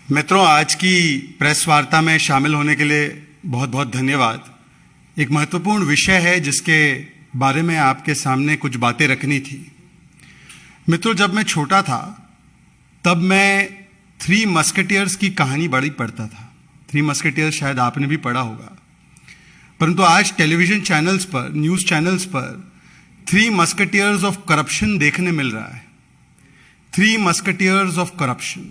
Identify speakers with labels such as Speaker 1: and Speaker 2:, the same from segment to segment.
Speaker 1: मित्रों, आज की प्रेस वार्ता में शामिल होने के लिए बहुत बहुत धन्यवाद। एक महत्वपूर्ण विषय है जिसके बारे में आपके सामने कुछ बातें रखनी थी। मित्रों, जब मैं छोटा था तब मैं थ्री मस्केटियर्स की कहानी बड़ी पढ़ता था। थ्री मस्केटियर्स शायद आपने भी पढ़ा होगा, परंतु आज टेलीविजन चैनल्स पर, न्यूज़ चैनल्स पर थ्री मस्केटियर्स ऑफ करप्शन देखने मिल रहा है। Three musketeers of corruption.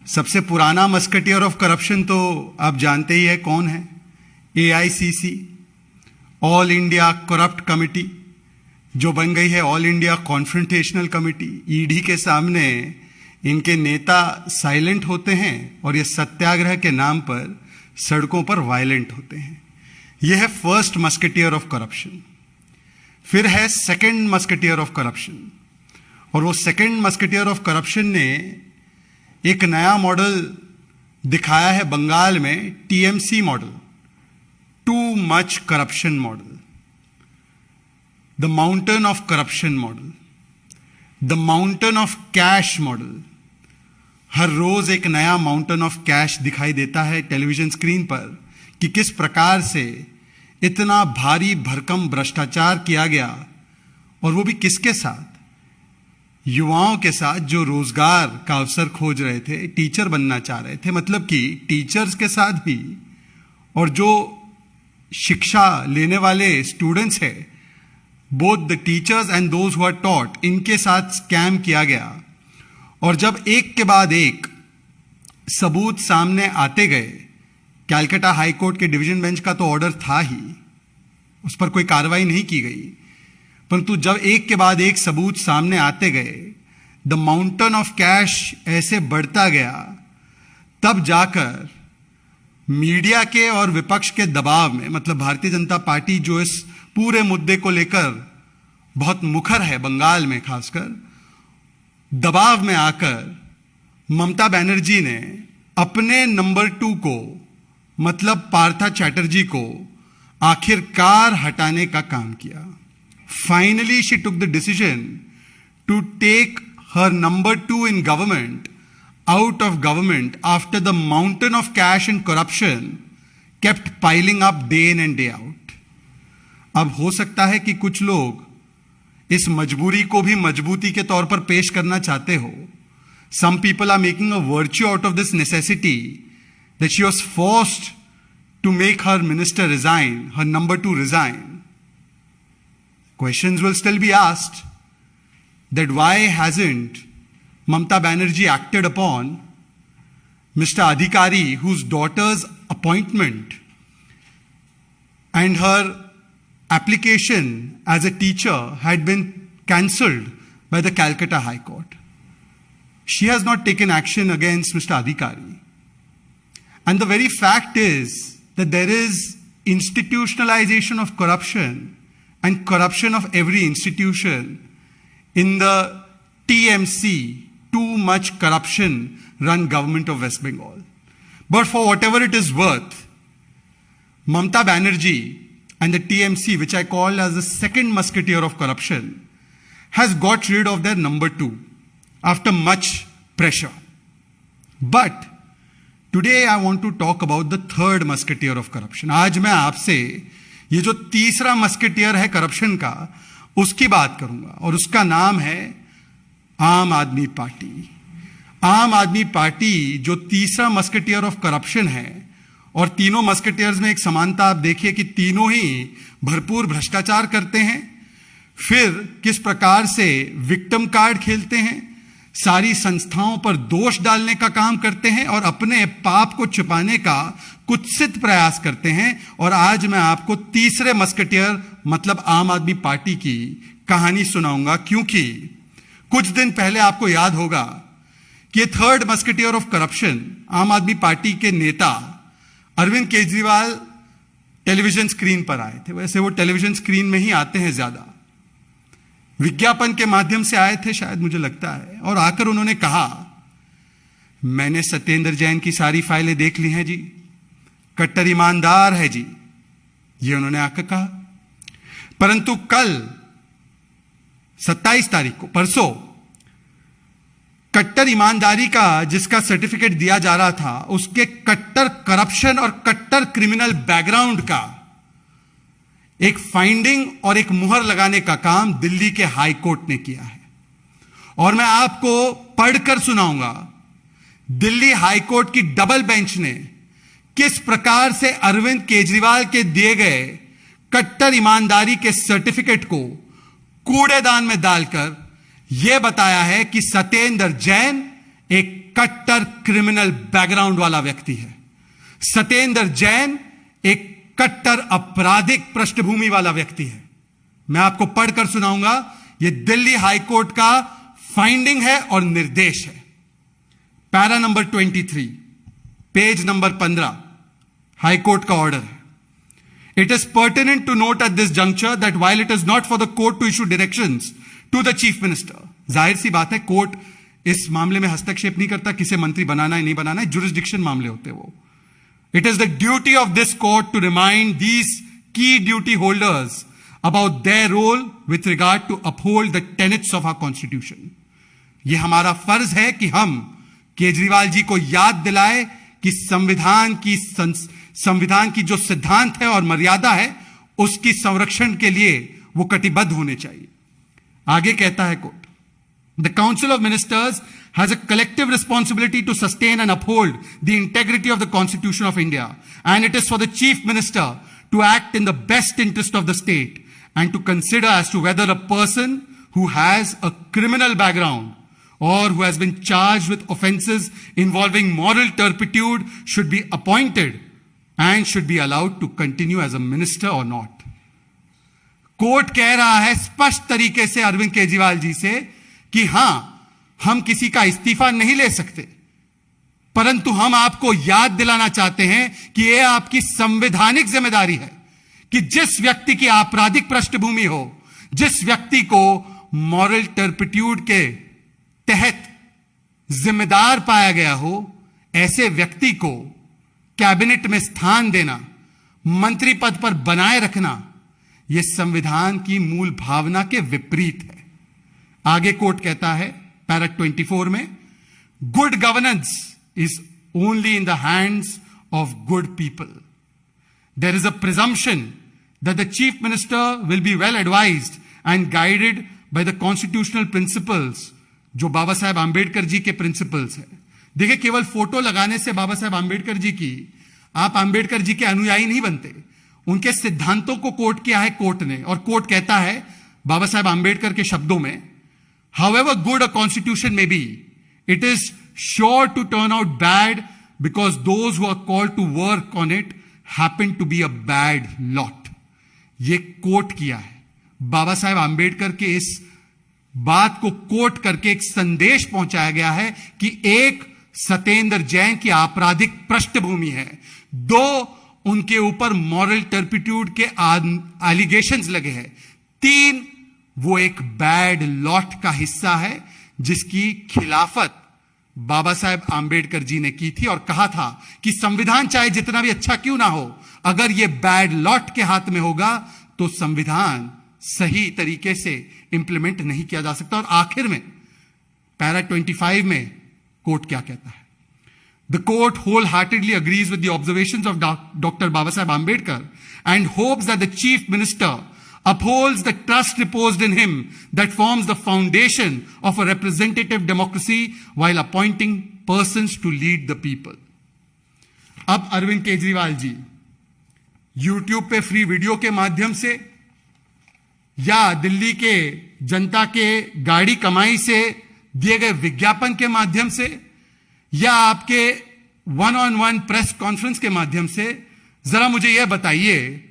Speaker 1: सबसे पुराना मस्केटियर ऑफ करप्शन तो आप जानते ही है कौन है। AICC, all India corrupt committee, जो बन गई है all India confrontational committee. ED के सामने इनके नेता साइलेंट होते हैं और ये सत्याग्रह के नाम पर सड़कों पर वायलेंट होते हैं। यह है फर्स्ट मस्केटियर ऑफ करप्शन। फिर है सेकंड मस्केटियर ऑफ करप्शन, और वो सेकंड मस्केटियर ऑफ करप्शन ने एक नया मॉडल दिखाया है बंगाल में, TMC model, too much corruption model, the mountain of corruption model, the mountain of cash model. हर रोज एक नया माउंटेन ऑफ कैश दिखाई देता है टेलीविजन स्क्रीन पर कि किस प्रकार से इतना भारी भरकम भ्रष्टाचार किया गया, और वो भी किसके साथ? युवाओं के साथ जो रोजगार का अवसर खोज रहे थे, टीचर बनना चाह रहे थे, मतलब कि टीचर्स के साथ भी, और जो शिक्षा लेने वाले स्टूडेंट्स हैं, both the teachers and those who are taught, इनके साथ स्कैम किया गया। और जब एक के बाद एक सबूत सामने आते गए, कैलकाटा हाई कोर्ट के डिवीजन बेंच का तो ऑर्डर था ही, उस पर कोई कार्रवाई नहीं की गई, परंतु जब एक के बाद एक सबूत सामने आते गए, द माउंटेन ऑफ कैश ऐसे बढ़ता गया, तब जाकर मीडिया के और विपक्ष के दबाव में, मतलब भारतीय जनता पार्टी जो इस पूरे मुद्दे को लेकर बहुत मुखर है बंगाल में खासकर, दबाव में आकर ममता बनर्जी ने अपने नंबर 2 को, मतलब पार्था चैटर्जी को आखिरकार हटाने का काम किया। Finally, she took the decision to take her number 2 in government out of government after the mountain of cash and corruption kept piling up day in and day out. अब हो सकता है कि कुछ लोग इस मजबूरी को भी मजबूती के तौर पर पेश करना चाहते हो। Some people are making a virtue out of this necessity that she was forced to make her minister resign, her number 2 resign. Questions will still be asked that why hasn't Mamata Banerjee acted upon Mr. Adhikari, whose daughter's appointment and her application as a teacher had been cancelled by the Calcutta High Court. She has not taken action against Mr. Adhikari. And the very fact is that there is institutionalization of corruption and corruption of every institution in the TMC, too much corruption run government of West Bengal. But for whatever it is worth, Mamata Banerjee and the TMC, which I call as the second musketeer of corruption, has got rid of their number 2 after much pressure. But today I want to talk about the third musketeer of corruption. आज मैं आपसे ये जो तीसरा musketeer है corruption का, उसकी बात करूंगा, और उसका नाम है आम आदमी पार्टी। आम आदमी पार्टी जो तीसरा मस्केटियर ऑफ करप्शन है, और तीनों मस्केटियर्स में एक समानता आप देखिए कि तीनों ही भरपूर भ्रष्टाचार करते हैं। फिर किस प्रकार से विक्टिम कार्ड खेलते हैं, सारी संस्थाओं पर दोष डालने का काम करते हैं और अपने पाप को छिपाने का कुत्सित प्रयास करते हैं। और आज मैं आपको तीसरे मस्केटियर मतलब आम आदमी पार्टी की कहानी सुनाऊंगा, क्योंकि कुछ दिन पहले आपको याद होगा कि ये थर्ड मस्केटियर ऑफ करप्शन, आम आदमी पार्टी के नेता अरविंद केजरीवाल टेलीविजन स्क्रीन पर आए थे। वैसे वो टेलीविजन स्क्रीन में ही आते हैं ज्यादा, विज्ञापन के माध्यम से आए थे शायद, मुझे लगता है। और आकर उन्होंने कहा, मैंने सत्येंद्र जैन की सारी फाइलें देख ली हैं जी, कट्टर ईमानदार है जी, ये उन्होंने आकर कहा। परंतु कल 27 तारीख को, परसों, कट्टर ईमानदारी का जिसका सर्टिफिकेट दिया जा रहा था, उसके कट्टर करप्शन और कट्टर क्रिमिनल बैकग्राउंड का एक फाइंडिंग और एक मुहर लगाने का काम दिल्ली के हाई कोर्ट ने किया है। और मैं आपको पढ़कर सुनाऊंगा दिल्ली हाई कोर्ट की डबल बेंच ने किस प्रकार से अरविंद केजरीवाल के दिए गए कट्टर ईमानदारी के सर्टिफिकेट को कूड़ेदान में डालकर यह बताया है कि सत्येंद्र जैन एक कट्टर क्रिमिनल बैकग्राउंड वाला व्यक्ति है। सत्येंद्र जैन एक कट्टर आपराधिक पृष्ठभूमि वाला व्यक्ति है। मैं आपको पढ़कर सुनाऊंगा, यह दिल्ली हाई कोर्ट का फाइंडिंग है और निर्देश है। Para number 23, page number 15, high court का ऑर्डर है। It is pertinent to note at this juncture that while it is not for the court to issue directions to the chief minister, जाहिर सी बात है court इस मामले में हस्तक्षेप नहीं करता, किसे मंत्री बनाना है नहीं बनाना है, जुरिस्डिक्शन मामले होते हैं वो। It is the duty of this court to remind these key duty holders about their role with regard to uphold the tenets of our constitution. ये हमारा फर्ज है कि हम केजरीवाल जी को याद दिलाए कि संविधान की जो सिद्धांत है और मर्यादा है उसकी संरक्षण के लिए वो कटिबद्ध होने चाहिए। आगे कहता है court, the council of ministers has a collective responsibility to sustain and uphold the integrity of the constitution of India and it is for the chief minister to act in the best interest of the state and to consider as to whether a person who has a criminal background or who has been charged with offenses involving moral turpitude should be appointed and should be allowed to continue as a minister or not. Court कह रहा है स्पष्ट तरीके से अरविंद केजरीवाल जी से कि हां, हम किसी का इस्तीफा नहीं ले सकते, परंतु हम आपको याद दिलाना चाहते हैं कि यह आपकी संवैधानिक जिम्मेदारी है कि जिस व्यक्ति की आपराधिक पृष्ठभूमि हो, जिस व्यक्ति को मॉरल टर्पिट्यूड के तहत जिम्मेदार पाया गया हो, ऐसे व्यक्ति को कैबिनेट में स्थान देना, मंत्री पद पर बनाए रखना, यह संविधान की मूल भावना के विपरीत है। आगे कोर्ट कहता है पैरा 24 में, good governance is only in the hands of good people. There is a presumption that the chief minister will be well advised and guided by the constitutional principles, जो बाबा साहेब आंबेडकर जी के प्रिंसिपल्स है। देखिए, केवल photo लगाने से बाबा साहेब आंबेडकर जी की आप आंबेडकर जी के अनुयायी नहीं बनते। उनके सिद्धांतों को कोट किया है कोर्ट ने, और कोर्ट कहता है बाबा साहेब आंबेडकर के शब्दों में, however good a constitution may be, it is sure to turn out bad because those who are called to work on it happen to be a bad lot. ये कोट किया है। बाबा साहेब आंबेडकर के इस बात को कोट करके एक संदेश पहुंचाया गया है कि एक, सत्येंद्र जैन की आपराधिक पृष्ठभूमि है, दो, उनके ऊपर मॉरल टर्पिट्यूड के एलिगेशंस लगे हैं, तीन, वो एक बैड लॉट का हिस्सा है जिसकी खिलाफत बाबा साहेब आंबेडकर जी ने की थी और कहा था कि संविधान चाहे जितना भी अच्छा क्यों ना हो, अगर यह बैड लॉट के हाथ में होगा तो संविधान सही तरीके से इंप्लीमेंट नहीं किया जा सकता। और आखिर में पैरा 25 में कोर्ट क्या कहता है, the court whole heartedly agrees with the observations of doctor Baba Saheb Ambedkar and hopes that the chief minister upholds the trust reposed in him that forms the foundation of a representative democracy while appointing persons to lead the people. अब Arvind Kejriwal ji YouTube पे free video के माध्यम से या दिल्ली के जनता के गाड़ी कमाई से दिए गए विज्ञापन के माध्यम से या आपके 1-on-1 प्रेस कॉन्फ्रेंस के माध्यम से जरा मुझे यह बताइए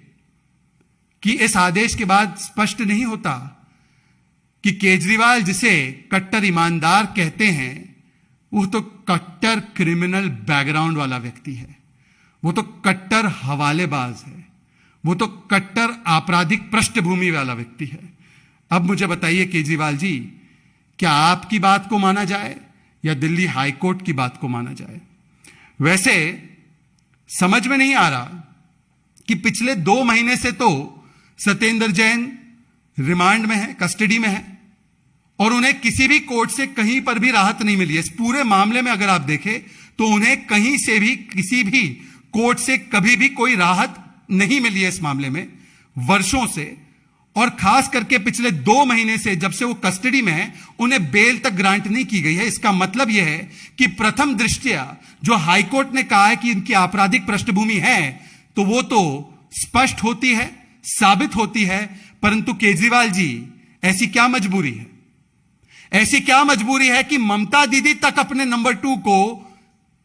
Speaker 1: कि इस आदेश के बाद स्पष्ट नहीं होता कि केजरीवाल जिसे कट्टर ईमानदार कहते हैं वो तो कट्टर क्रिमिनल बैकग्राउंड वाला व्यक्ति है, वो तो कट्टर हवालेबाज है, वो तो कट्टर आपराधिक पृष्ठभूमि वाला व्यक्ति है। अब मुझे बताइए केजरीवाल जी, क्या आपकी बात को माना जाए या दिल्ली हाई कोर्ट की बात को माना जाए? वैसे समझ में नहीं आ रहा कि पिछले 2 महीने से तो सत्येंद्र जैन रिमांड में है, कस्टडी में है, और उन्हें किसी भी कोर्ट से कहीं पर भी राहत नहीं मिली है। इस पूरे मामले में अगर आप देखें तो उन्हें कहीं से भी किसी भी कोर्ट से कभी भी कोई राहत नहीं मिली है इस मामले में, वर्षों से। और खास करके पिछले 2 महीने से जब से वो कस्टडी में है, उन्हें बेल तक ग्रांट नहीं की गई है। इसका मतलब यह है कि प्रथम दृष्टया जो हाईकोर्ट ने कहा है कि इनकी आपराधिक पृष्ठभूमि है, तो वो तो स्पष्ट होती है, साबित होती है। परंतु केजरीवाल जी, ऐसी क्या मजबूरी है, ऐसी क्या मजबूरी है कि ममता दीदी तक अपने नंबर 2 को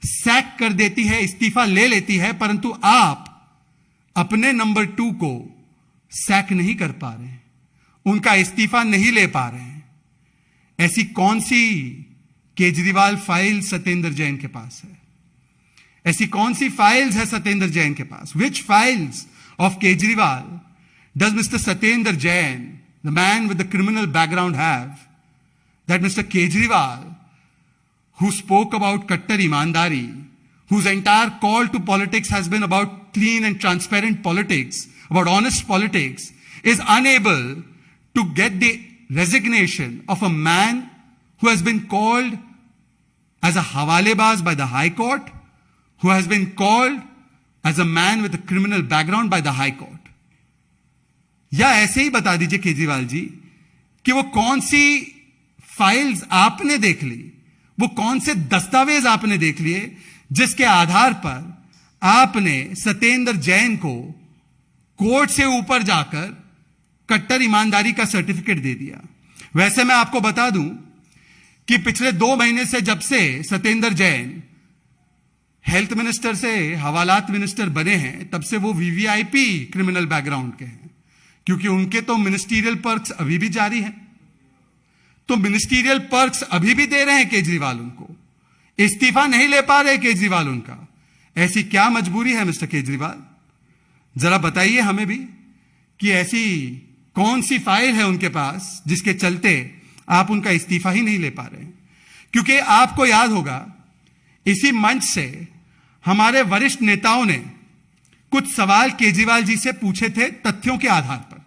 Speaker 1: सैक कर देती है, इस्तीफा ले लेती है, परंतु आप अपने नंबर 2 को सैक नहीं कर पा रहे हैं, उनका इस्तीफा नहीं ले पा रहे हैं। ऐसी कौन सी केजरीवाल फाइल सत्येंद्र जैन के पास है? ऐसी कौन सी फाइल्स है सत्येंद्र जैन के पास? Which files of Kejriwal does mister Satyendra Jain, the man with the criminal background, have that Mr. Kejriwal, who spoke about Kattar Imandari, whose entire call to politics has been about clean and transparent politics, about honest politics, is unable to get the resignation of a man who has been called as a hawalebaz by the High Court, who has been called as a man with a criminal background by the High Court. या ऐसे ही बता दीजिए केजरीवाल जी कि वो कौन सी files आपने देख ली, वो कौन से दस्तावेज आपने देख लिए जिसके आधार पर आपने सत्येंद्र जैन को कोर्ट से ऊपर जाकर कट्टर ईमानदारी का सर्टिफिकेट दे दिया। वैसे मैं आपको बता दूं कि पिछले 2 महीने से जब से सत्येंद्र जैन हेल्थ मिनिस्टर से हवालात मिनिस्टर बने हैं, तब से वो वीवीआईपी क्रिमिनल बैकग्राउंड के हैं, क्योंकि उनके तो मिनिस्टीरियल पर्क्स अभी भी जारी हैं। तो मिनिस्टीरियल पर्क्स अभी भी दे रहे हैं केजरीवाल उनको, इस्तीफा नहीं ले पा रहे केजरीवाल उनका। ऐसी क्या मजबूरी है मिस्टर केजरीवाल? जरा बताइए हमें भी कि ऐसी कौन सी फाइल है उनके पास जिसके चलते आप उनका इस्तीफा ही नहीं ले पा रहे हैं। क्योंकि आपको याद होगा, इसी मंच से हमारे वरिष्ठ नेताओं ने कुछ सवाल केजरीवाल जी से पूछे थे तथ्यों के आधार पर,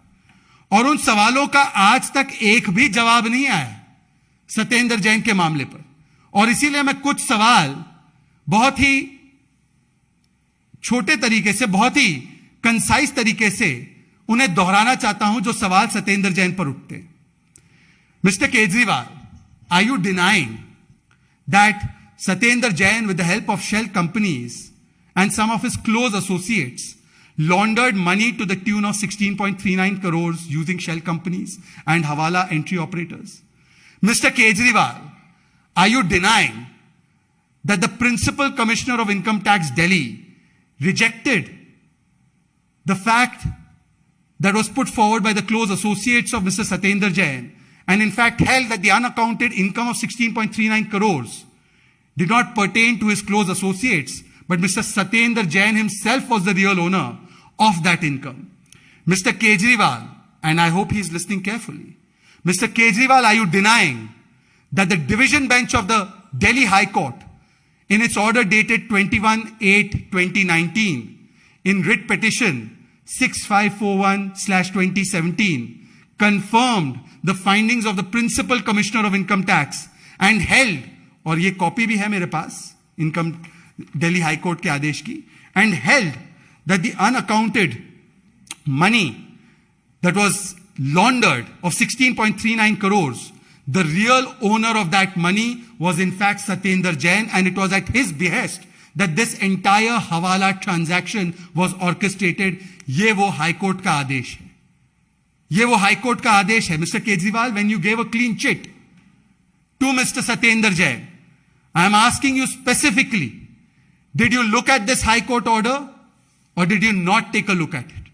Speaker 1: और उन सवालों का आज तक एक भी जवाब नहीं आया सत्येंद्र जैन के मामले पर। और इसीलिए मैं कुछ सवाल बहुत ही छोटे तरीके से, बहुत ही कंसाइज तरीके से उन्हें दोहराना चाहता हूं, जो सवाल सत्येंद्र जैन पर उठते हैं। Mister Kejriwal, are you denying that Satyendra Jain, with the help of shell companies and some of his close associates, laundered money to the tune of 16.39 crores using shell companies and Hawala entry operators? Mr. Kejriwal, are you denying that the Principal Commissioner of Income Tax Delhi rejected the fact that was put forward by the close associates of Mr. Satyendra Jain, and in fact held that the unaccounted income of 16.39 crores did not pertain to his close associates, but Mr. Satyendra Jain himself was the real owner of that income? Mr. Kejriwal, and I hope he's listening carefully, Mr. Kejriwal, are you denying that the division bench of the Delhi High Court, in its order dated 21/8/2019, in writ petition 6541/2017, confirmed the findings of the Principal Commissioner of Income Tax and held, और ये copy भी है मेरे पास income Delhi high court के आदेश की, and held that the unaccounted money that was laundered of 16.39 crores, the real owner of that money was in fact Satyendra Jain, and it was at his behest that this entire hawala transaction was orchestrated. ये वो high court का आदेश है, ये वो high court का आदेश है। Mister Kejriwal, when you gave a clean chit to Mr. Satyendra Jain, I am asking you specifically, did you look at this High Court order or did you not take a look at it?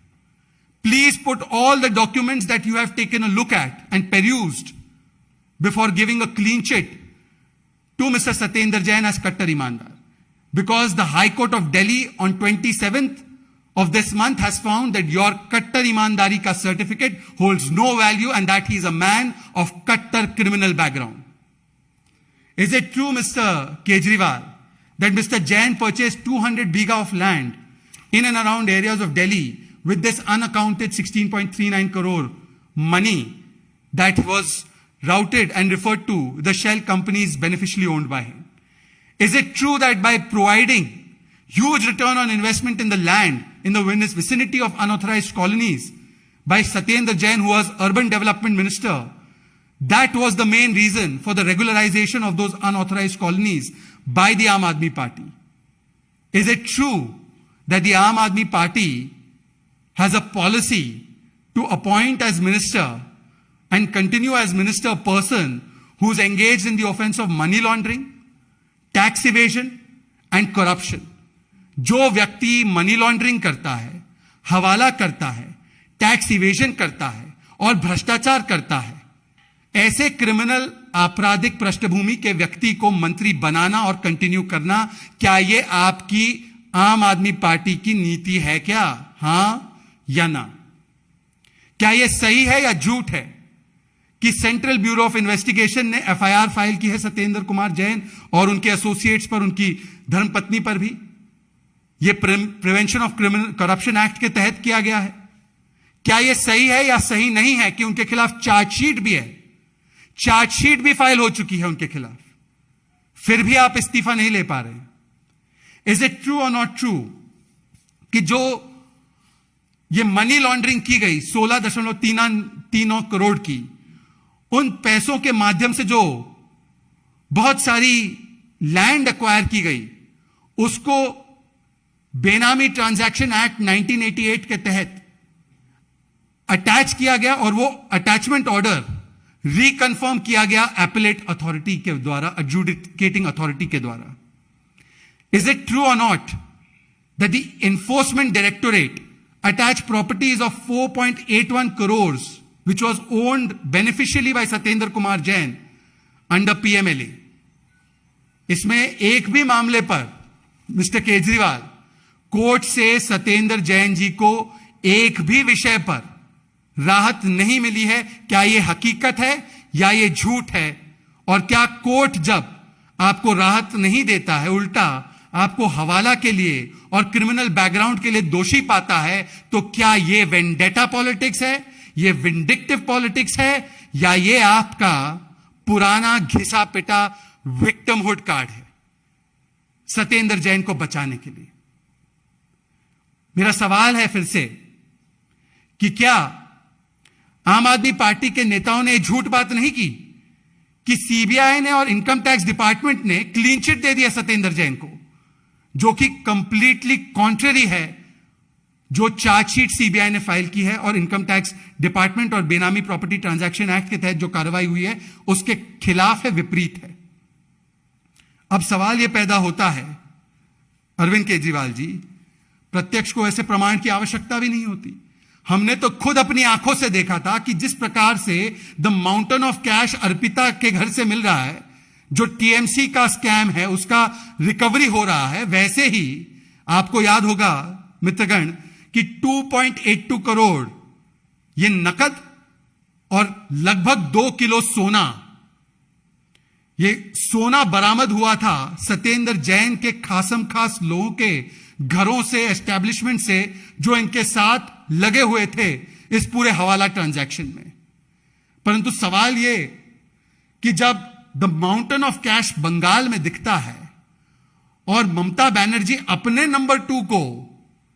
Speaker 1: Please put all the documents that you have taken a look at and perused before giving a clean chit to Mr. Satyendra Jain as Kattar Imandar. Because the High Court of Delhi on 27th of this month has found that your Kattar Imandari ka certificate holds no value and that he is a man of Kattar criminal background. Is it true, Mr. Kejriwal, that Mr. Jain purchased 200 bigha of land in and around areas of Delhi with this unaccounted 16.39 crore money that was routed and referred to the shell companies beneficially owned by him? Is it true that by providing huge return on investment in the land in the vicinity of unauthorized colonies by Satyendra Jain, who was urban development minister, that was the main reason for the regularization of those unauthorized colonies by the Aam Aadmi Party? Is it true that the Aam Aadmi Party has a policy to appoint as minister and continue as minister a person who's engaged in the offense of money laundering, tax evasion and corruption? जो व्यक्ति money laundering करता है, हवाला करता है, tax evasion करता है और भ्रष्टाचार करता है, ऐसे क्रिमिनल आपराधिक पृष्ठभूमि के व्यक्ति को मंत्री बनाना और कंटिन्यू करना, क्या ये आपकी आम आदमी पार्टी की नीति है क्या? हां या ना? क्या यह सही है या झूठ है कि सेंट्रल ब्यूरो ऑफ इन्वेस्टिगेशन ने एफआईआर फाइल की है सत्येंद्र कुमार जैन और उनके एसोसिएट्स पर, उनकी धर्मपत्नी पर भी? यह prevention of criminal corruption act के तहत किया गया है। क्या यह सही है या सही नहीं है कि उनके खिलाफ चार्जशीट भी है, चार्जशीट भी फाइल हो चुकी है उनके खिलाफ, फिर भी आप इस्तीफा नहीं ले पा रहे हैं? इज इट ट्रू और नॉट ट्रू कि जो ये मनी लॉन्ड्रिंग की गई 16.39 करोड़ की, उन पैसों के माध्यम से जो बहुत सारी लैंड एक्वायर की गई, उसको बेनामी ट्रांजैक्शन एक्ट 1988 के तहत अटैच किया गया और वो अटैचमेंट ऑर्डर रिकन्फर्म किया गया एपेलेट अथॉरिटी के द्वारा, एडजुडिकेटिंग अथॉरिटी के द्वारा? इज इट ट्रू और not that the enforcement directorate attached properties of 4.81 crores which was owned beneficially by Satyendra Kumar Jain under PMLA? इसमें एक भी मामले पर मिस्टर केजरीवाल कोर्ट से सत्येंद्र जैन जी को एक भी विषय पर राहत नहीं मिली है। क्या यह हकीकत है या यह झूठ है? और क्या कोर्ट जब आपको राहत नहीं देता है, उल्टा आपको हवाला के लिए और क्रिमिनल बैकग्राउंड के लिए दोषी पाता है, तो क्या यह वेंडेटा पॉलिटिक्स है, यह विंडिक्टिव पॉलिटिक्स है, या यह आपका पुराना घिसा पिटा विक्टिमहुड कार्ड है सत्येंद्र जैन को बचाने के लिए? मेरा सवाल है फिर से कि क्या आम आदमी पार्टी के नेताओं ने झूठ बात नहीं की कि सीबीआई ने और इनकम टैक्स डिपार्टमेंट ने क्लीन चिट दे दिया सत्येंद्र जैन को, जो कि कंप्लीटली कॉन्ट्ररी है जो चार्जशीट सीबीआई ने फाइल की है और इनकम टैक्स डिपार्टमेंट और बेनामी प्रॉपर्टी ट्रांजैक्शन एक्ट के तहत जो कार्रवाई हुई है उसके खिलाफ है, विपरीत है? अब सवाल यह पैदा होता है, अरविंद केजरीवाल जी, प्रत्यक्ष को ऐसे प्रमाण की आवश्यकता भी नहीं होती। हमने तो खुद अपनी आंखों से देखा था कि जिस प्रकार से the mountain of cash Arpita के घर से मिल रहा है, जो टीएमसी का स्कैम है उसका रिकवरी हो रहा है, वैसे ही आपको याद होगा मित्रगण कि 2.82 करोड़ ये नकद और लगभग 2 किलो सोना, ये सोना बरामद हुआ था सत्येंद्र जैन के खासम खास लोगों के घरों से, एस्टैब्लिशमेंट से, जो इनके साथ लगे हुए थे इस पूरे हवाला ट्रांजैक्शन में। परंतु सवाल यह कि जब the mountain of cash Bengal में दिखता है और ममता बनर्जी अपने नंबर 2 को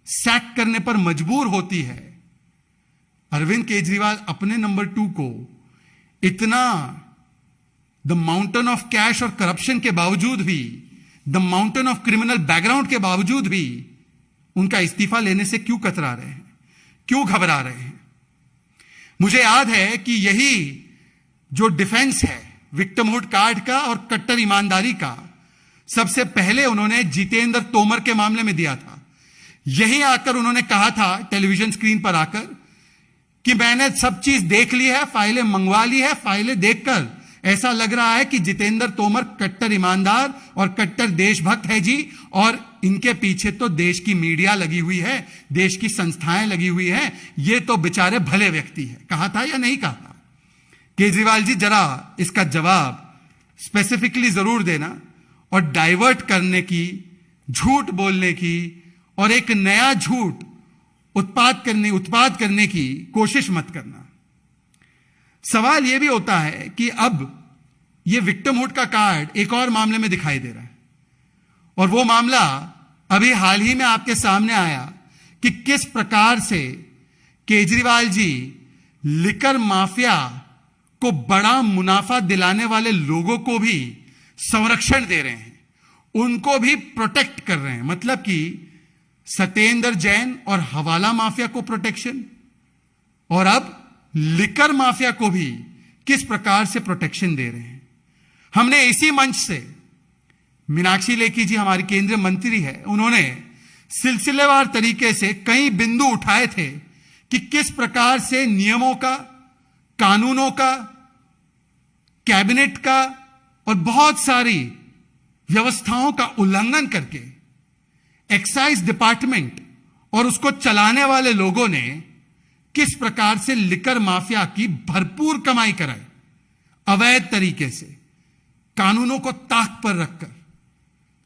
Speaker 1: सैक करने पर मजबूर होती है, अरविंद केजरीवाल अपने नंबर 2 को इतना द माउंटेन ऑफ कैश और करप्शन के बावजूद भी, the mountain of criminal background के बावजूद भी उनका इस्तीफा लेने से क्यों कतरा रहे हैं, क्यों घबरा रहे हैं? मुझे याद है कि यही जो डिफेंस है विक्टिमहुड कार्ड का और कट्टर ईमानदारी का, सबसे पहले उन्होंने जितेंद्र तोमर के मामले में दिया था। यही आकर उन्होंने कहा था टेलीविजन स्क्रीन पर आकर कि मैंने सब चीज देख ली है, फाइलें मंगवा ली है, फाइलें देखकर ऐसा लग रहा है कि जितेंद्र तोमर कट्टर ईमानदार और कट्टर देशभक्त है जी, और इनके पीछे तो देश की मीडिया लगी हुई है, देश की संस्थाएं लगी हुई हैं, ये तो बेचारे भले व्यक्ति है। कहा था या नहीं कहा था? केजरीवाल जी जरा इसका जवाब स्पेसिफिकली जरूर देना और डाइवर्ट करने की, झूठ बोलने की और एक नया झूठ उत्पाद करने की कोशिश मत करना। सवाल यह भी होता है कि अब यह विक्टिमहुड का कार्ड एक और मामले में दिखाई दे रहा है, और वो मामला अभी हाल ही में आपके सामने आया कि किस प्रकार से केजरीवाल जी लिकर माफिया को बड़ा मुनाफा दिलाने वाले लोगों को भी संरक्षण दे रहे हैं, उनको भी प्रोटेक्ट कर रहे हैं। मतलब कि सत्येंद्र जैन और हवाला माफिया को प्रोटेक्शन, और अब लिकर माफिया को भी किस प्रकार से प्रोटेक्शन दे रहे हैं। हमने इसी मंच से, मीनाक्षी लेखी जी हमारी केंद्रीय मंत्री है, उन्होंने सिलसिलेवार तरीके से कई बिंदु उठाए थे कि किस प्रकार से नियमों का, कानूनों का, कैबिनेट का और बहुत सारी व्यवस्थाओं का उल्लंघन करके एक्साइज डिपार्टमेंट और उसको चलाने वाले लोगों ने किस प्रकार से लिकर माफिया की भरपूर कमाई कराई, अवैध तरीके से, कानूनों को ताक पर रखकर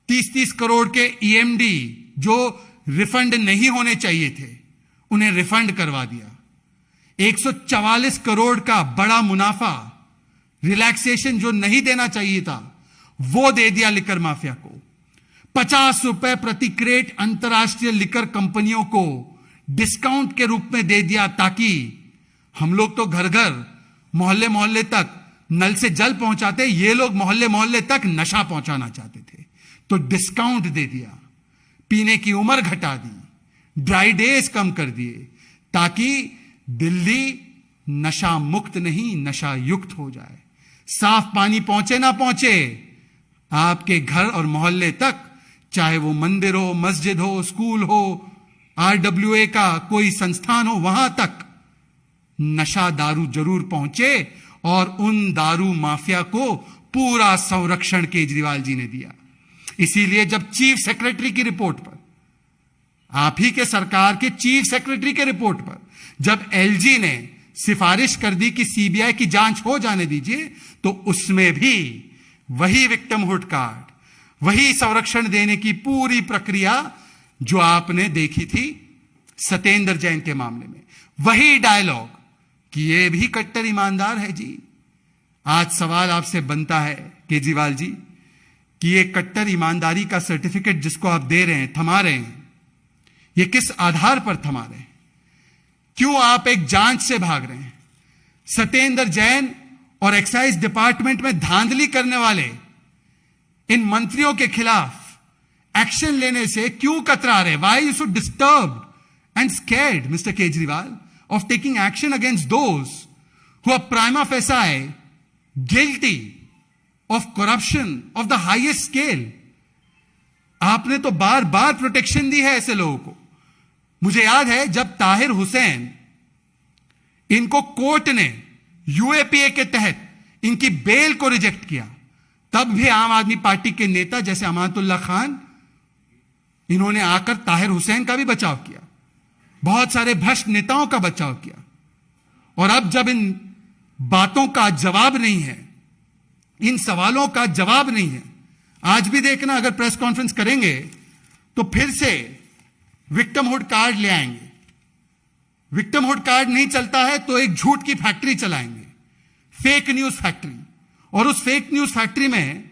Speaker 1: 30-30 करोड़ के ईएमडी जो रिफंड नहीं होने चाहिए थे, उन्हें रिफंड करवा दिया। 144 करोड़ का बड़ा मुनाफा, रिलैक्सेशन जो नहीं देना चाहिए था, वो दे दिया लिकर माफिया को। 50 रुपए प्रति क्रेट अंतर्राष्ट्रीय लिकर कंपनियों को डिस्काउंट के रूप में दे दिया, ताकि हम लोग तो घर घर, मोहल्ले मोहल्ले तक नल से जल पहुंचाते, ये लोग मोहल्ले मोहल्ले तक नशा पहुंचाना चाहते थे, तो डिस्काउंट दे दिया, पीने की उम्र घटा दी, ड्राई डेज कम कर दिए, ताकि दिल्ली नशा मुक्त नहीं नशा युक्त हो जाए। साफ पानी पहुंचे ना पहुंचे, आपके घर और मोहल्ले तक, चाहे वो मंदिर हो, मस्जिद हो, स्कूल हो, आरडब्ल्यूए का कोई संस्थान हो, वहां तक नशा दारू जरूर पहुंचे, और उन दारू माफिया को पूरा संरक्षण केजरीवाल जी ने दिया। इसीलिए जब चीफ सेक्रेटरी की रिपोर्ट पर, आप ही के सरकार के चीफ सेक्रेटरी के रिपोर्ट पर, जब एलजी ने सिफारिश कर दी कि सीबीआई की जांच हो जाने दीजिए, तो उसमें भी वही विक्टिमहुड कार्ड, वही संरक्षण देने की पूरी प्रक्रिया जो आपने देखी थी सत्येंद्र जैन के मामले में, वही डायलॉग कि ये भी कट्टर ईमानदार है जी। आज सवाल आपसे बनता है केजरीवाल जी कि ये कट्टर ईमानदारी का सर्टिफिकेट जिसको आप दे रहे हैं, थमा रहे हैं, ये किस आधार पर थमा रहे हैं? क्यों आप एक जांच से भाग रहे हैं? सत्येंद्र जैन और एक्साइज डिपार्टमेंट में धांधली करने वाले इन मंत्रियों के खिलाफ एक्शन लेने से क्यों कतरा रहे? Why you so disturbed and scared, Mr. Kejriwal, of taking action against those who are prima facie guilty of corruption of the highest scale? आपने तो बार बार प्रोटेक्शन दी है ऐसे लोगों को। मुझे याद है जब ताहिर हुसैन, इनको कोर्ट ने यूएपीए के तहत इनकी बेल को रिजेक्ट किया, तब भी आम आदमी पार्टी के नेता जैसे अमानतुल्लाह खान, इन्होंने आकर ताहिर हुसैन का भी बचाव किया, बहुत सारे भ्रष्ट नेताओं का बचाव किया। और अब जब इन बातों का जवाब नहीं है, इन सवालों का जवाब नहीं है, आज भी देखना अगर प्रेस कॉन्फ्रेंस करेंगे तो फिर से विक्टिमहुड कार्ड ले आएंगे। विक्टिमहुड कार्ड नहीं चलता है तो एक झूठ की फैक्ट्री चलाएंगे, फेक न्यूज फैक्ट्री। और उस फेक न्यूज फैक्ट्री में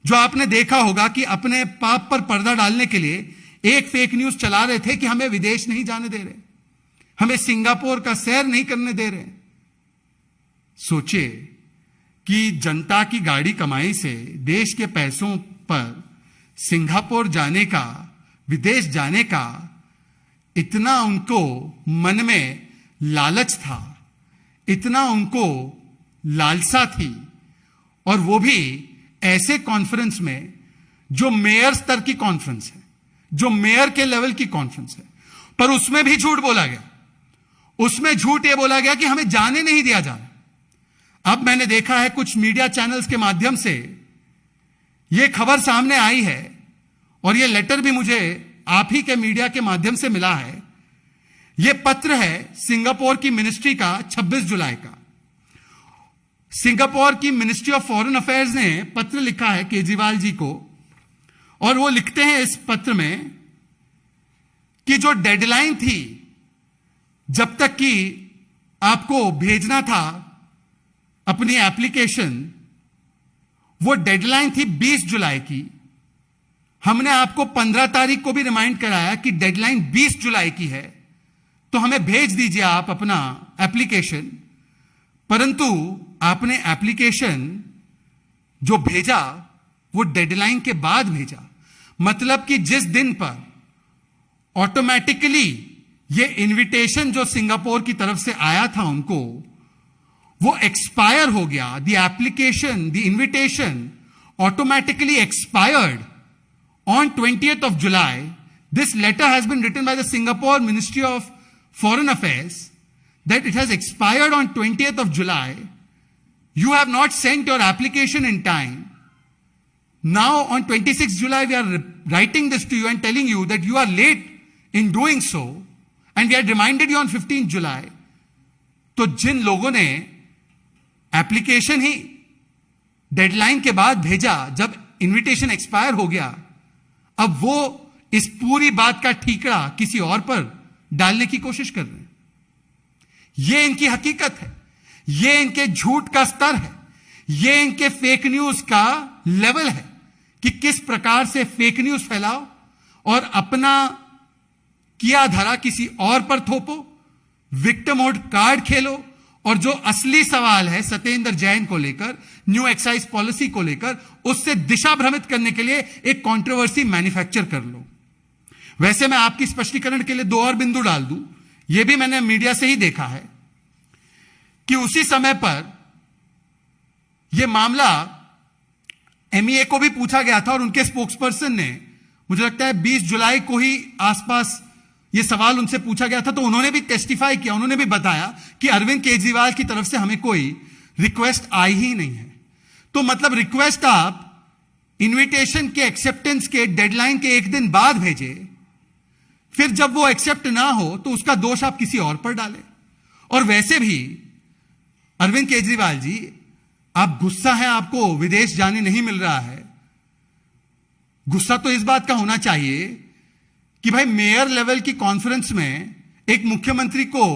Speaker 1: जो आपने देखा होगा कि अपने पाप पर पर्दा डालने के लिए एक फेक न्यूज चला रहे थे कि हमें विदेश नहीं जाने दे रहे, हमें सिंगापुर का सैर नहीं करने दे रहे। सोचिए कि जनता की गाड़ी कमाई से, देश के पैसों पर सिंगापुर जाने का, विदेश जाने का इतना उनको मन में लालच था, इतना उनको लालसा थी, और वो भी ऐसे कॉन्फ्रेंस में जो मेयर स्तर की कॉन्फ्रेंस है, जो मेयर के लेवल की कॉन्फ्रेंस है, पर उसमें भी झूठ बोला गया। उसमें झूठ यह बोला गया कि हमें जाने नहीं दिया जा रहा। अब मैंने देखा है कुछ मीडिया चैनल्स के माध्यम से यह खबर सामने आई है, और यह लेटर भी मुझे आप ही के मीडिया के माध्यम से मिला है। यह पत्र है सिंगापुर की मिनिस्ट्री का 26 जुलाई का। सिंगापुर की मिनिस्ट्री ऑफ फॉरेन अफेयर्स ने पत्र लिखा है केजरीवाल जी को, और वो लिखते हैं इस पत्र में कि जो डेडलाइन थी, जब तक कि आपको भेजना था
Speaker 2: अपनी एप्लीकेशन, वो डेडलाइन थी 20 जुलाई की। हमने आपको 15 तारीख को भी रिमाइंड कराया कि डेडलाइन 20 जुलाई की है, तो हमें भेज दीजिए आप अपना एप्लीकेशन। परंतु आपने एप्लीकेशन जो भेजा वो डेडलाइन के बाद भेजा। मतलब कि जिस दिन पर ऑटोमेटिकली ये इनविटेशन जो सिंगापुर की तरफ से आया था उनको, वो एक्सपायर हो गया। The application, the invitation automatically expired on 20th of July. This letter has been written by the Singapore Ministry of Foreign Affairs that it has expired on 20th of July. You have not sent your application in time. Now on 26th July, we are writing this to you and telling you that you are late in doing so. And we had reminded you on 15th July. तो जिन लोगों ने application ही deadline के बाद भेजा, जब invitation expire हो गया, अब वो इस पूरी बात का ठीकरा किसी और पर डालने की कोशिश कर रहे हैं। ये इनकी हकीकत है, ये इनके झूठ का स्तर है, ये इनके फेक न्यूज का लेवल है कि किस प्रकार से फेक न्यूज फैलाओ और अपना किया धरा किसी और पर थोपो, विक्टिमहुड कार्ड खेलो, और जो असली सवाल है सत्येंद्र जैन को लेकर, न्यू एक्साइज पॉलिसी को लेकर, उससे दिशा भ्रमित करने के लिए एक कंट्रोवर्सी मैन्युफैक्चर कर लो। वैसे मैं आपकी स्पष्टीकरण के लिए दो और बिंदु डाल दूं। यह भी मैंने मीडिया से ही देखा है कि उसी समय पर यह मामला एमईए को भी पूछा गया था और उनके स्पोक्सपर्सन ने, मुझे लगता है 20 जुलाई को ही आसपास यह सवाल उनसे पूछा गया था, तो उन्होंने भी टेस्टिफाई किया, उन्होंने भी बताया कि अरविंद केजरीवाल की तरफ से हमें कोई रिक्वेस्ट आई ही नहीं है। तो मतलब रिक्वेस्ट आप इनविटेशन के एक्सेप्टेंस के डेडलाइन के एक दिन बाद भेजे, फिर जब वो एक्सेप्ट ना हो तो उसका दोष आप किसी और पर डालें। और वैसे भी अरविंद केजरीवाल जी, आप गुस्सा है, आपको विदेश जाने नहीं मिल रहा है। गुस्सा तो इस बात का होना चाहिए कि भाई मेयर लेवल की कॉन्फ्रेंस में एक मुख्यमंत्री को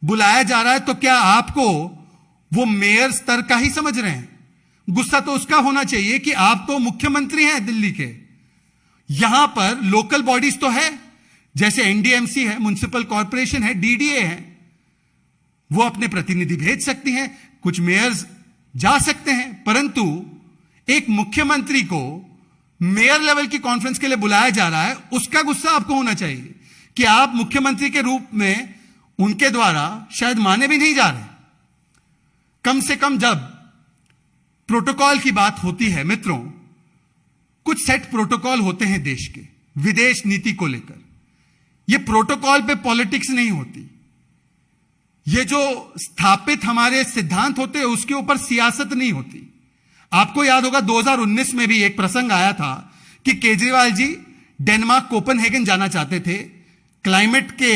Speaker 2: बुलाया जा रहा है, तो क्या आपको वो मेयर स्तर का ही समझ रहे हैं? गुस्सा तो उसका होना चाहिए कि आप तो मुख्यमंत्री हैं दिल्ली के। यहां पर लोकल बॉडीज तो है, जैसे एनडीएमसी है, म्युनिसिपल कॉर्पोरेशन है, डीडीए है, वो अपने प्रतिनिधि भेज सकती हैं, कुछ मेयर्स जा सकते हैं, परंतु एक मुख्यमंत्री को मेयर लेवल की कॉन्फ्रेंस के लिए बुलाया जा रहा है, उसका गुस्सा आपको होना चाहिए कि आप मुख्यमंत्री के रूप में उनके द्वारा शायद माने भी नहीं जा रहे। कम से कम जब प्रोटोकॉल की बात होती है मित्रों, कुछ सेट प्रोटोकॉल होते हैं देश के विदेश नीति को लेकर। ये प्रोटोकॉल पे पॉलिटिक्स नहीं होती। ये जो स्थापित हमारे सिद्धांत होते हैं उसके ऊपर सियासत नहीं होती। आपको याद होगा 2019 में भी एक प्रसंग आया था कि केजरीवाल जी डेनमार्क कोपेनहेगन जाना चाहते थे, क्लाइमेट के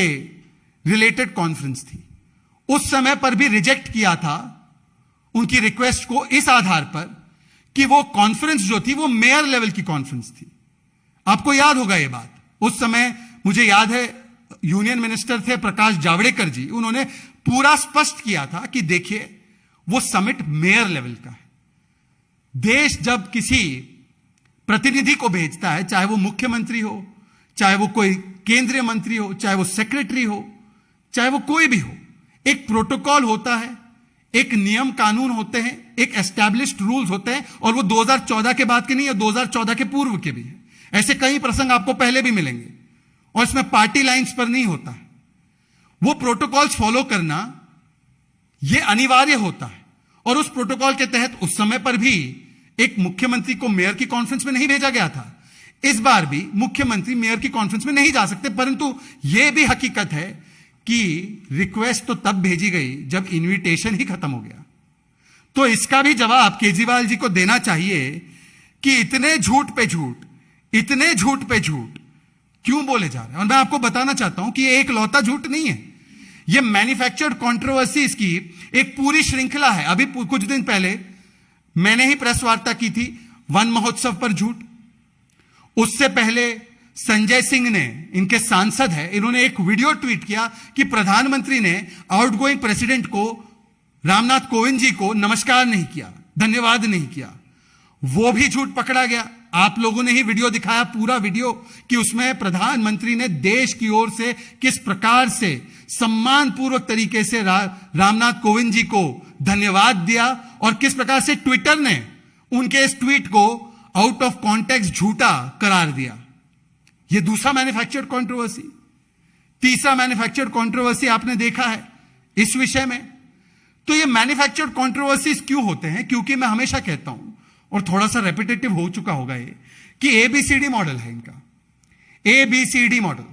Speaker 2: रिलेटेड कॉन्फ्रेंस थी। उस समय पर भी रिजेक्ट किया था उनकी रिक्वेस्ट को इस आधार पर कि वो कॉन्फ्रेंस जो थी वो मेयर लेवल की कॉन्फ्रेंस थी। आपको याद होगा ये बात। उस समय मुझे याद है यूनियन मिनिस्टर थे प्रकाश जावड़ेकर जी, उन्होंने पूरा स्पष्ट किया था कि देखिए वो समिट मेयर लेवल का है। देश जब किसी प्रतिनिधि को भेजता है, चाहे वो मुख्यमंत्री हो, चाहे वो कोई केंद्रीय मंत्री हो, चाहे वो सेक्रेटरी हो, चाहे वो कोई भी हो, एक प्रोटोकॉल होता है, एक नियम कानून होते हैं, एक एस्टैब्लिश्ड रूल्स होते हैं, और वो 2014 के बाद के नहीं है, 2014 के पूर्व के भी है। ऐसे कई प्रसंग आपको पहले भी मिलेंगे और इसमें पार्टी लाइंस पर नहीं होता है। वो प्रोटोकॉल्स फॉलो करना ये अनिवार्य होता है, और उस प्रोटोकॉल के तहत उस समय पर भी एक मुख्यमंत्री को मेयर की कॉन्फ्रेंस में नहीं भेजा गया था। इस बार भी मुख्यमंत्री मेयर की कॉन्फ्रेंस में नहीं जा सकते, परंतु यह भी हकीकत है कि रिक्वेस्ट तो तब भेजी गई जब इनविटेशन ही खत्म हो गया। तो इसका भी जवाब केजरीवाल जी को देना चाहिए कि इतने झूठ पे झूठ, इतने झूठ पे झूठ क्यों बोले जा रहे हैं। और मैं आपको बताना चाहता हूं कि ये एक लौता झूठ नहीं है, ये मैन्युफैक्चर्ड कंट्रोवर्सीज की एक पूरी श्रृंखला है। अभी कुछ दिन पहले मैंने ही प्रेस वार्ता की थी वन महोत्सव पर झूठ। उससे पहले संजय सिंह ने, इनके सांसद है, इन्होंने एक वीडियो ट्वीट किया कि प्रधानमंत्री ने आउटगोइंग प्रेसिडेंट को रामनाथ कोविंद जी को नमस्कार नहीं किया, धन्यवाद नहीं किया, वो भी झूठ पकड़ा गया। आप लोगों ने ही वीडियो दिखाया, पूरा वीडियो, कि उसमें प्रधानमंत्री ने देश की ओर से किस प्रकार से सम्मानपूर्वक तरीके से रामनाथ कोविंद जी को धन्यवाद दिया और किस प्रकार से ट्विटर ने उनके इस ट्वीट को आउट ऑफ कॉन्टेक्स्ट झूठा करार दिया। यह दूसरा मैन्युफैक्चर्ड कंट्रोवर्सी। तीसरा मैन्युफैक्चर्ड कंट्रोवर्सी आपने देखा है इस विषय में। तो ये मैन्युफैक्चर्ड कंट्रोवर्सीज क्यों होते हैं? क्योंकि मैं हमेशा कहता हूं, और थोड़ा सा रेपिटेटिव हो चुका होगा ये, कि एबीसीडी मॉडल है इनका। ABCD model.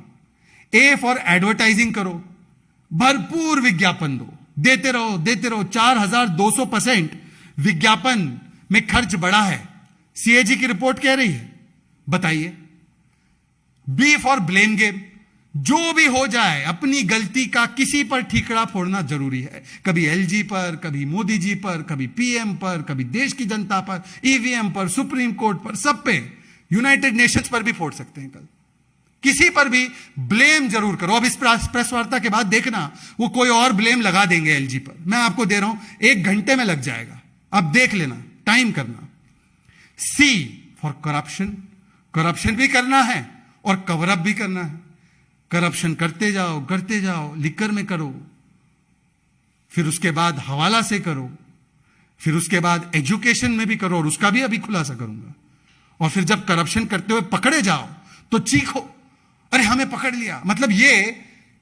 Speaker 2: A for advertising करो, भरपूर विज्ञापन दो, देते रहो देते रहो। 4200% विज्ञापन में खर्च बढ़ा है, सीएजी की रिपोर्ट कह रही है। बताइए। B for blame game. जो भी हो जाए, अपनी गलती का किसी पर ठीकरा फोड़ना जरूरी है। कभी एलजी पर, कभी मोदी जी पर, कभी पीएम पर, कभी देश की जनता पर, ईवीएम पर, सुप्रीम कोर्ट पर, सब पे, यूनाइटेड नेशंस पर भी फोड़ सकते हैं। कल किसी पर भी ब्लेम जरूर करो। अब इस प्रेस वार्ता के बाद देखना वो कोई और ब्लेम लगा देंगे एलजी पर। मैं आपको दे रहा हूं, 1 घंटे में लग जाएगा। अब देख लेना, टाइम करना। सी फॉर करप्शन। करप्शन भी करना है और कवरअप भी करना है। करप्शन करते जाओ, लिकर में करो, फिर उसके बाद हवाला से करो, फिर उसके बाद एजुकेशन में भी करो, और उसका भी अभी खुलासा करूंगा। और फिर जब करप्शन करते हुए पकड़े जाओ तो चीखो, अरे हमें पकड़ लिया। मतलब ये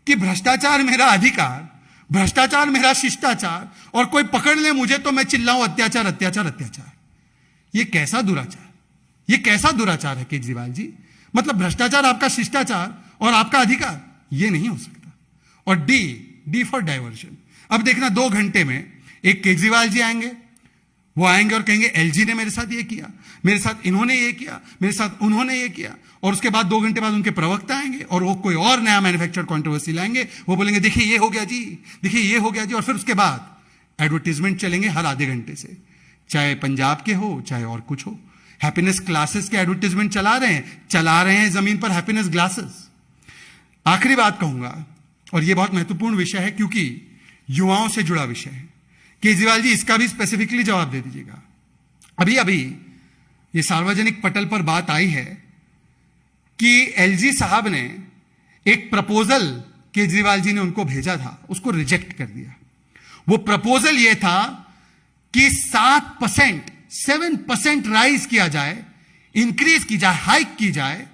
Speaker 2: कि भ्रष्टाचार मेरा अधिकार, भ्रष्टाचार मेरा शिष्टाचार, और कोई पकड़ ले मुझे तो मैं चिल्लाऊं अत्याचार अत्याचार अत्याचार। ये कैसा दुराचार, ये कैसा दुराचार है केजरीवाल जी? मतलब भ्रष्टाचार आपका शिष्टाचार और आपका अधिकार, यह नहीं हो सकता। और डी फॉर डाइवर्जन। अब देखना 2 घंटे में एक केजरीवाल जी आएंगे, वो आएंगे और कहेंगे एलजी ने मेरे साथ ये किया, मेरे साथ इन्होंने ये किया, मेरे साथ उन्होंने ये किया। और उसके बाद 2 घंटे बाद उनके प्रवक्ता आएंगे और वो कोई और नया मैन्युफैक्चर्ड कंट्रोवर्सी लाएंगे। वो बोलेंगे देखिए ये हो गया जी, देखिए ये हो गया जी। और फिर उसके बाद एडवर्टीजमेंट चलेंगे हर आधे घंटे से, चाहे पंजाब के हो चाहे और कुछ हो। हैप्पीनेस क्लासेस के एडवर्टीजमेंट चला रहे हैं जमीन पर हैप्पीनेस ग्लासेस। आखिरी बात कहूंगा, और यह बहुत महत्वपूर्ण विषय है क्योंकि युवाओं से जुड़ा विषय है। केजरीवाल जी इसका भी स्पेसिफिकली जवाब दे दीजिएगा। अभी अभी ये सार्वजनिक पटल पर बात आई है कि एलजी साहब ने एक प्रपोजल केजरीवाल जी ने उनको भेजा था, उसको रिजेक्ट कर दिया। वो प्रपोजल ये था कि 7% राइज किया जाए, इंक्रीज की जाए, हाइक की जाए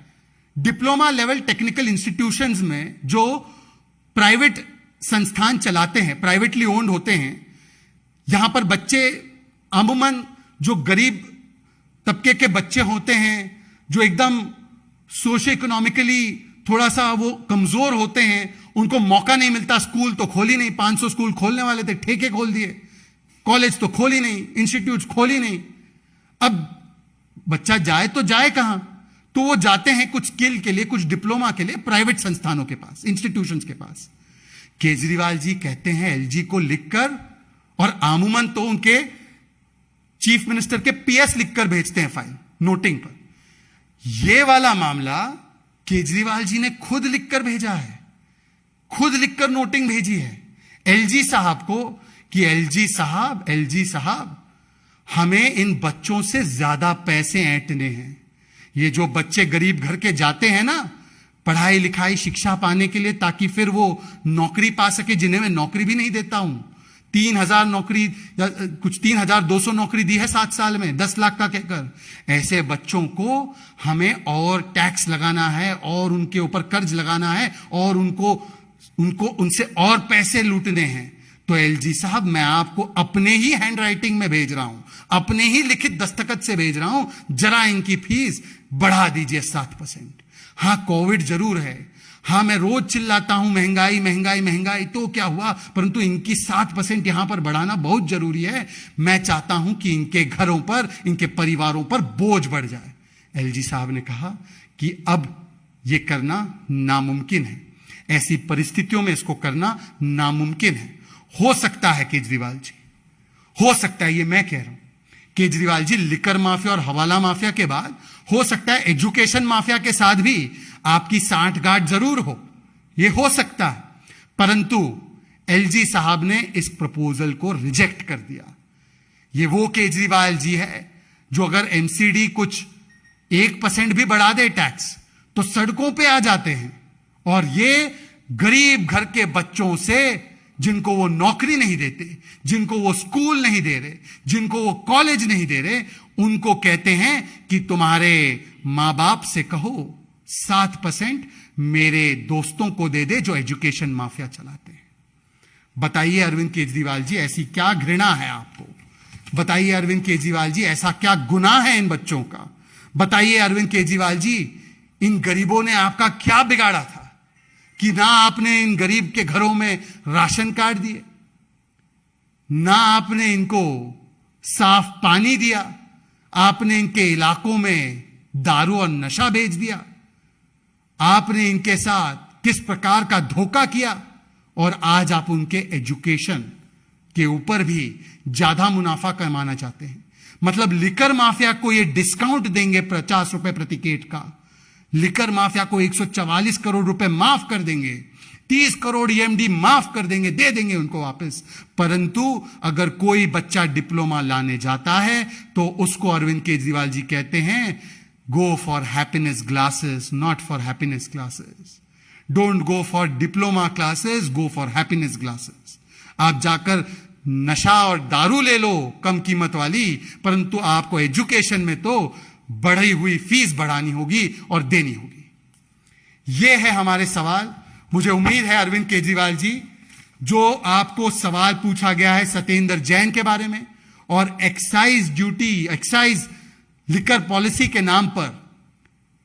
Speaker 2: डिप्लोमा लेवल टेक्निकल इंस्टीट्यूशंस में जो प्राइवेट संस्थान चलाते हैं, प्राइवेटली ओन्ड होते हैं। यहां पर बच्चे अमूमन जो गरीब तबके के बच्चे होते हैं, जो एकदम सोशो इकोनॉमिकली थोड़ा सा वो कमजोर होते हैं, उनको मौका नहीं मिलता। स्कूल तो खोली नहीं, 500 स्कूल खोलने वाले थे, ठेके खोल दिए। कॉलेज तो खोली नहीं, इंस्टीट्यूट खोली नहीं। अब बच्चा जाए तो जाए कहां? तो वो जाते हैं कुछ स्किल के लिए, कुछ डिप्लोमा के लिए प्राइवेट संस्थानों के पास, इंस्टीट्यूशंस के पास। केजरीवाल जी कहते हैं एलजी को लिखकर, और आमूमन तो उनके चीफ मिनिस्टर के पीएस लिखकर भेजते हैं फाइल नोटिंग पर। यह वाला मामला केजरीवाल जी ने खुद लिखकर भेजा है, खुद लिखकर नोटिंग भेजी है एलजी साहब को कि एलजी साहब हमें इन बच्चों से ज्यादा पैसे ऐंठने हैं। ये जो बच्चे गरीब घर के जाते हैं ना पढ़ाई लिखाई शिक्षा पाने के लिए, ताकि फिर वो नौकरी पा सके, जिन्हें मैं नौकरी भी नहीं देता हूं। 3000 नौकरी या कुछ 3200 नौकरी दी है 7 साल में, 10 लाख का कहकर। ऐसे बच्चों को हमें और टैक्स लगाना है और उनके ऊपर कर्ज लगाना है और उनको उनसे और पैसे लूटने हैं। तो एलजी साहब मैं आपको अपने ही हैंडराइटिंग में भेज रहा हूं, अपने ही लिखित दस्तखत से भेज रहा हूं, जरा इनकी फीस बढ़ा दीजिए 7%। हां कोविड जरूर है, हां मैं रोज चिल्लाता हूं महंगाई महंगाई महंगाई, तो क्या हुआ, परंतु इनकी 7% यहां पर बढ़ाना बहुत जरूरी है। मैं चाहता हूं कि इनके घरों पर, इनके परिवारों पर बोझ बढ़ जाए। एलजी साहब ने कहा कि अब यह करना नामुमकिन है, ऐसी परिस्थितियों में इसको करना नामुमकिन है। हो सकता है केजरीवाल जी, हो सकता है, ये मैं कह रहा हूं, केजरीवाल जी लिकर माफिया और हवाला माफिया के बाद हो सकता है एजुकेशन माफिया के साथ भी आपकी सांठगांठ जरूर हो, यह हो सकता है। परंतु एलजी साहब ने इस प्रपोजल को रिजेक्ट कर दिया। ये वो केजरीवाल जी है जो अगर एमसीडी कुछ 1% भी बढ़ा दे टैक्स तो सड़कों पे आ जाते हैं, और ये गरीब घर के बच्चों से जिनको वो नौकरी नहीं देते, जिनको वो स्कूल नहीं दे रहे, जिनको वो कॉलेज नहीं दे रहे, उनको कहते हैं कि तुम्हारे मां बाप से कहो 7% मेरे दोस्तों को दे दे जो एजुकेशन माफिया चलाते हैं। बताइए अरविंद केजरीवाल जी, ऐसी क्या घृणा है आपको? बताइए अरविंद केजरीवाल जी, ऐसा क्या गुनाह है इन बच्चों का? बताइए अरविंद केजरीवाल जी, इन गरीबों ने आपका क्या बिगाड़ा था कि ना आपने इन गरीब के घरों में राशन कार्ड दिए, ना आपने इनको साफ पानी दिया, आपने इनके इलाकों में दारू और नशा बेच दिया, आपने इनके साथ किस प्रकार का धोखा किया, और आज आप उनके एजुकेशन के ऊपर भी ज्यादा मुनाफा कमाना चाहते हैं। मतलब लिकर माफिया को ये डिस्काउंट देंगे 50 रुपए प्रति केट का, लिकर माफिया को 144 करोड़ रुपए माफ कर देंगे, 30 करोड़ ईएमडी माफ कर देंगे, दे देंगे उनको वापस। परंतु अगर कोई बच्चा डिप्लोमा लाने जाता है तो उसको अरविंद केजरीवाल जी कहते हैं, go for happiness glasses, not for happiness classes. Don't go for diploma classes, go for happiness glasses. आप जाकर नशा और दारू ले लो कम कीमत वाली, परंतु आपको एजुकेशन में तो बढ़ी हुई फीस बढ़ानी होगी और देनी होगी। यह है हमारे सवाल। मुझे उम्मीद है अरविंद केजरीवाल जी, जो आपको सवाल पूछा गया है सत्येंद्र जैन के बारे में और excise duty, excise liquor policy के नाम पर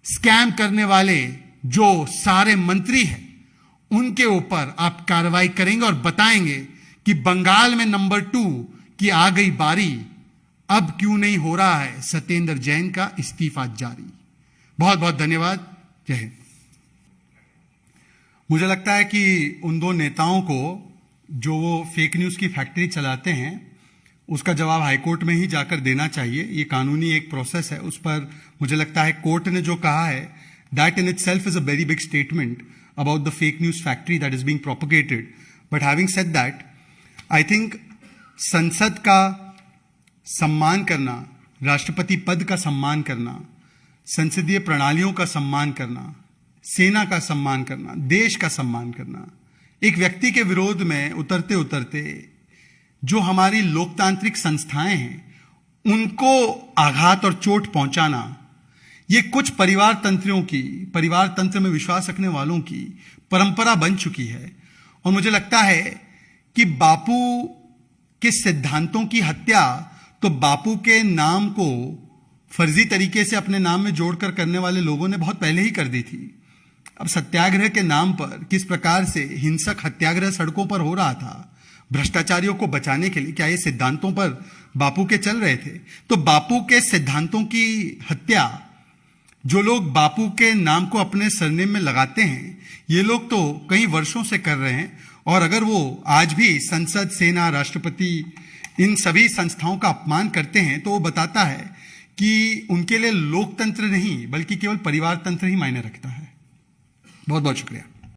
Speaker 2: स्कैम करने वाले जो सारे मंत्री हैं, उनके ऊपर आप कार्रवाई करेंगे और बताएंगे कि बंगाल में नंबर 2 की आ गई बारी, अब क्यों नहीं हो रहा है सत्येंद्र जैन का इस्तीफा जारी। बहुत बहुत धन्यवाद। जय हिंद।
Speaker 1: मुझे लगता है कि उन दो नेताओं को जो वो फेक न्यूज की फैक्ट्री चलाते हैं, उसका जवाब हाईकोर्ट में ही जाकर देना चाहिए। ये कानूनी एक प्रोसेस है, उस पर मुझे लगता है कोर्ट ने जो कहा है, that in itself is a very big statement about the fake news factory that is being propagated. But having said that, I think संसद का सम्मान करना, राष्ट्रपति पद का सम्मान करना, संसदीय प्रणालियों का सम्मान करना, सेना का सम्मान करना, देश का सम्मान करना, एक व्यक्ति के विरोध में उतरते उतरते जो हमारी लोकतांत्रिक संस्थाएं हैं उनको आघात और चोट पहुंचाना, ये कुछ परिवार तंत्रियों की, परिवार तंत्र में विश्वास रखने वालों की परंपरा बन चुकी है। और मुझे लगता है कि बापू के सिद्धांतों की हत्या तो बापू के नाम को फर्जी तरीके से अपने नाम में जोड़कर करने वाले लोगों ने बहुत पहले ही कर दी थी। अब सत्याग्रह के नाम पर किस प्रकार से हिंसक हत्याग्रह सड़कों पर हो रहा था भ्रष्टाचारियों को बचाने के लिए, क्या ये सिद्धांतों पर बापू के चल रहे थे? तो बापू के सिद्धांतों की हत्या जो लोग बापू के नाम को अपने सरनेम में लगाते हैं, ये लोग तो कई वर्षों से कर रहे हैं। और अगर वो आज भी संसद, सेना, राष्ट्रपति, इन सभी संस्थाओं का अपमान करते हैं, तो वो बताता है कि उनके लिए लोकतंत्र नहीं बल्कि केवल परिवार तंत्र ही मायने रखता है। बहुत बहुत शुक्रिया।